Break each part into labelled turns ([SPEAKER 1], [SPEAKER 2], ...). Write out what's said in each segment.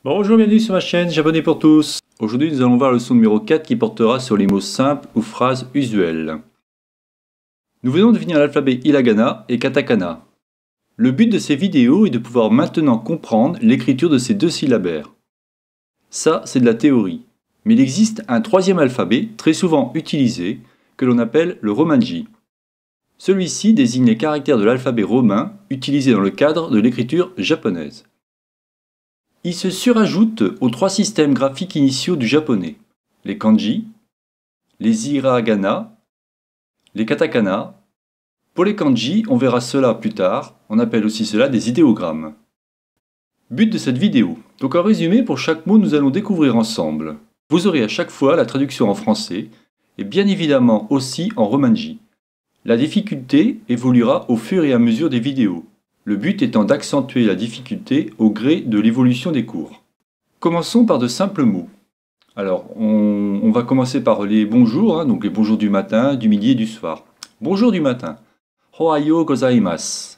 [SPEAKER 1] Bonjour, bienvenue sur ma chaîne Japonais pour tous. Aujourd'hui, nous allons voir le leçon numéro 4 qui portera sur les mots simples ou phrases usuelles. Nous venons de finir l'alphabet hiragana et katakana. Le but de ces vidéos est de pouvoir maintenant comprendre l'écriture de ces deux syllabaires. Ça, c'est de la théorie. Mais il existe un troisième alphabet, très souvent utilisé, que l'on appelle le romanji. Celui-ci désigne les caractères de l'alphabet romain utilisés dans le cadre de l'écriture japonaise. Il se surajoute aux trois systèmes graphiques initiaux du japonais, les kanji, les hiragana, les katakana. Pour les kanji, on verra cela plus tard, on appelle aussi cela des idéogrammes. But de cette vidéo. Donc en résumé, pour chaque mot, nous allons découvrir ensemble. Vous aurez à chaque fois la traduction en français, et bien évidemment aussi en romanji. La difficulté évoluera au fur et à mesure des vidéos. Le but étant d'accentuer la difficulté au gré de l'évolution des cours. Commençons par de simples mots. Alors, on va commencer par les bonjours, donc les bonjours du matin, du midi et du soir. Bonjour du matin. Ohayo gozaimasu.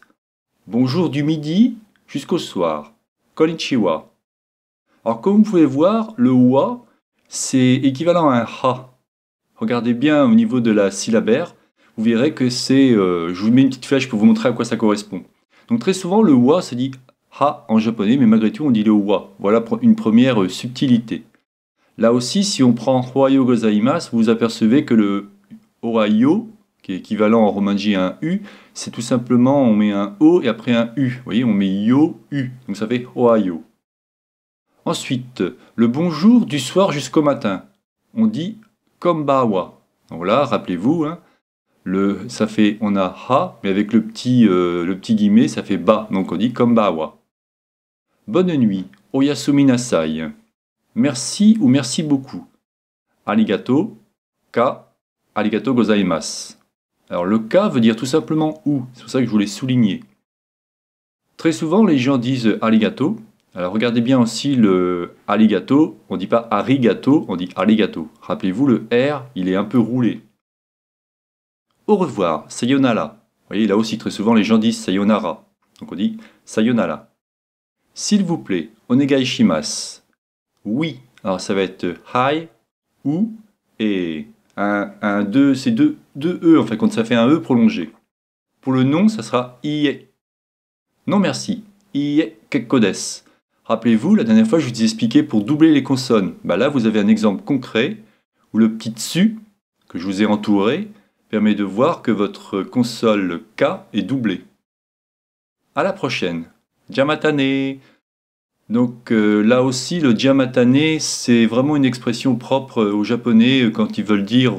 [SPEAKER 1] Bonjour du midi jusqu'au soir. Konnichiwa. Alors, comme vous pouvez voir, le wa, c'est équivalent à un ha. Regardez bien au niveau de la syllabaire, vous verrez que c'est... je vous mets une petite flèche pour vous montrer à quoi ça correspond. Donc très souvent, le wa se dit ha en japonais, mais malgré tout, on dit le wa. Voilà une première subtilité. Là aussi, si on prend Ohayo gozaimasu, vous apercevez que le Ohayo, qui est équivalent en romanji à un U, c'est tout simplement, on met un O et après un U. Vous voyez, on met yo, U. Donc ça fait Ohayo. Ensuite, le bonjour du soir jusqu'au matin. On dit konbawa. Donc là, rappelez-vous, hein, ça fait, on a ha, mais avec le petit guillemet, ça fait ba, donc on dit konbawa. Bonne nuit, oyasumi nasai. Merci ou merci beaucoup. Arigato, ka, arigato gozaimasu. Alors le ka veut dire tout simplement ou, c'est pour ça que je voulais souligner. Très souvent, les gens disent arigato. Alors regardez bien aussi le arigato, on ne dit pas arigato, on dit arigato. Rappelez-vous, le R, il est un peu roulé. Au revoir, sayonara. Vous voyez, là aussi, très souvent, les gens disent sayonara. Donc on dit sayonara. S'il vous plaît, onegai shimasu. Oui, alors ça va être hi, ou, et c'est deux E, en fait, quand ça fait un E prolongé. Pour le non, ça sera ie. Non merci, ie kekko desu. Rappelez-vous, la dernière fois, je vous ai expliqué pour doubler les consonnes. Là, vous avez un exemple concret où le petit tsu, que je vous ai entouré, permet de voir que votre consonne K est doublée. À la prochaine. Jamatane. Donc là aussi, le jamatane, c'est vraiment une expression propre aux Japonais quand ils veulent dire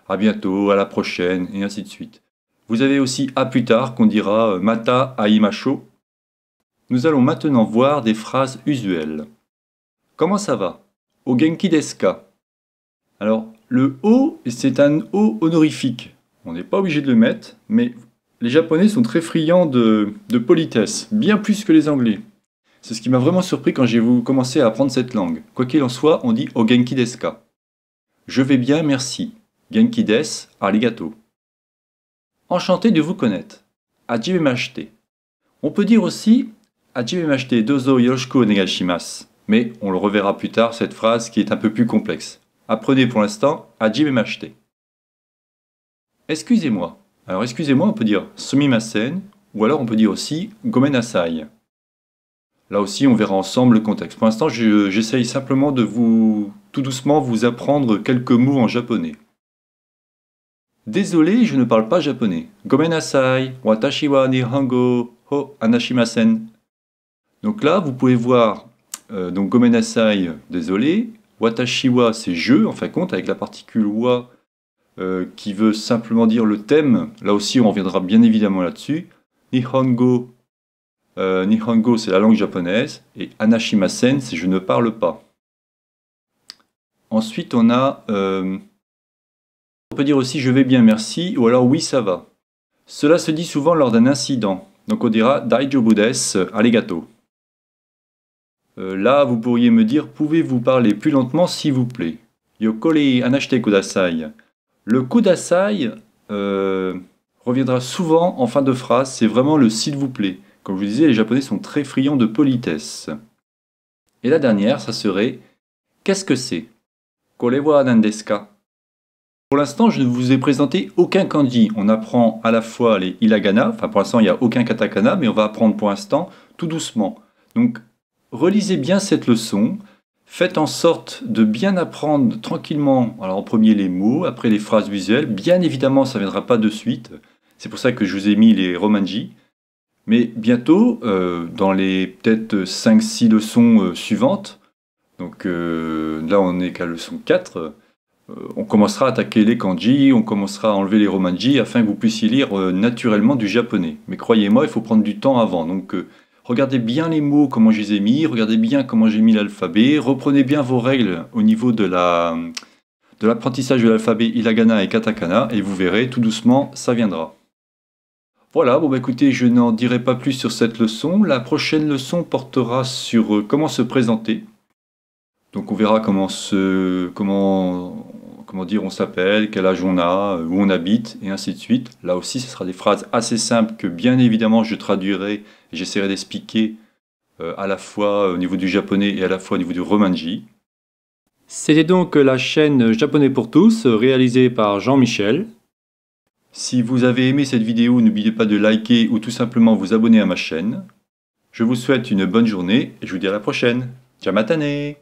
[SPEAKER 1] à bientôt, à la prochaine, et ainsi de suite. Vous avez aussi à plus tard qu'on dira mata aimasho. Nous allons maintenant voir des phrases usuelles. Comment ça va? O genki desu ka? Alors, le O, c'est un O honorifique. On n'est pas obligé de le mettre, mais les Japonais sont très friands de politesse, bien plus que les Anglais. C'est ce qui m'a vraiment surpris quand j'ai commencé à apprendre cette langue. Quoi qu'il en soit, on dit O genki desu ka? Je vais bien, merci. Genki desu, arigato. Enchanté de vous connaître. Hajimemashite. On peut dire aussi Hajimemashite dozo yoroshiku onegai shimasu. Mais on le reverra plus tard, cette phrase qui est un peu plus complexe. Apprenez pour l'instant Hajimemashite. Excusez-moi. Alors excusez-moi, on peut dire sumimasen, ou alors on peut dire aussi gomen nasai. Là aussi, on verra ensemble le contexte. Pour l'instant, j'essaye simplement de tout doucement, vous apprendre quelques mots en japonais. Désolé, je ne parle pas japonais. Gomen nasai, watashi wa nihongo ho anashimasen. Donc là, vous pouvez voir, donc gomen nasai, désolé. Watashi wa, c'est je, en fin de compte, avec la particule wa qui veut simplement dire le thème. Là aussi, on reviendra bien évidemment là-dessus. Nihongo, c'est la langue japonaise. Et anashimasen, c'est je ne parle pas. Ensuite, on a... on peut dire aussi je vais bien, merci, ou alors oui, ça va. Cela se dit souvent lors d'un incident. Donc on dira daijoubu desu, arigato. Là, vous pourriez me dire, pouvez-vous parler plus lentement s'il vous plaît? Yokore anashite kudasai. Le kudasai reviendra souvent en fin de phrase, c'est vraiment le s'il vous plaît. Comme je vous disais, les Japonais sont très friands de politesse. Et la dernière, ça serait qu'est-ce que c'est? Korewa nan desu ka? Pour l'instant, je ne vous ai présenté aucun kanji. On apprend à la fois les hiragana, enfin pour l'instant il n'y a aucun katakana, mais on va apprendre pour l'instant tout doucement. Donc relisez bien cette leçon, faites en sorte de bien apprendre tranquillement, alors en premier les mots, après les phrases visuelles. Bien évidemment ça ne viendra pas de suite, c'est pour ça que je vous ai mis les romanji. Mais bientôt, dans les peut-être 5-6 leçons suivantes, donc là on n'est qu'à leçon 4, on commencera à attaquer les kanji, on commencera à enlever les romanji afin que vous puissiez lire naturellement du japonais. Mais croyez-moi, il faut prendre du temps avant. Donc regardez bien les mots, comment je les ai mis, regardez bien comment j'ai mis l'alphabet, reprenez bien vos règles au niveau de l'apprentissage de l'alphabet hiragana et katakana, et vous verrez, tout doucement, ça viendra. Voilà, bon bah écoutez, je n'en dirai pas plus sur cette leçon. La prochaine leçon portera sur comment se présenter. Donc on verra comment dire on s'appelle, quel âge on a, où on habite, et ainsi de suite. Là aussi, ce sera des phrases assez simples que bien évidemment je traduirai et j'essaierai d'expliquer à la fois au niveau du japonais et à la fois au niveau du romanji. C'était donc la chaîne Japonais pour tous, réalisée par Jean-Michel. Si vous avez aimé cette vidéo, n'oubliez pas de liker ou tout simplement vous abonner à ma chaîne. Je vous souhaite une bonne journée et je vous dis à la prochaine. Ciao matane!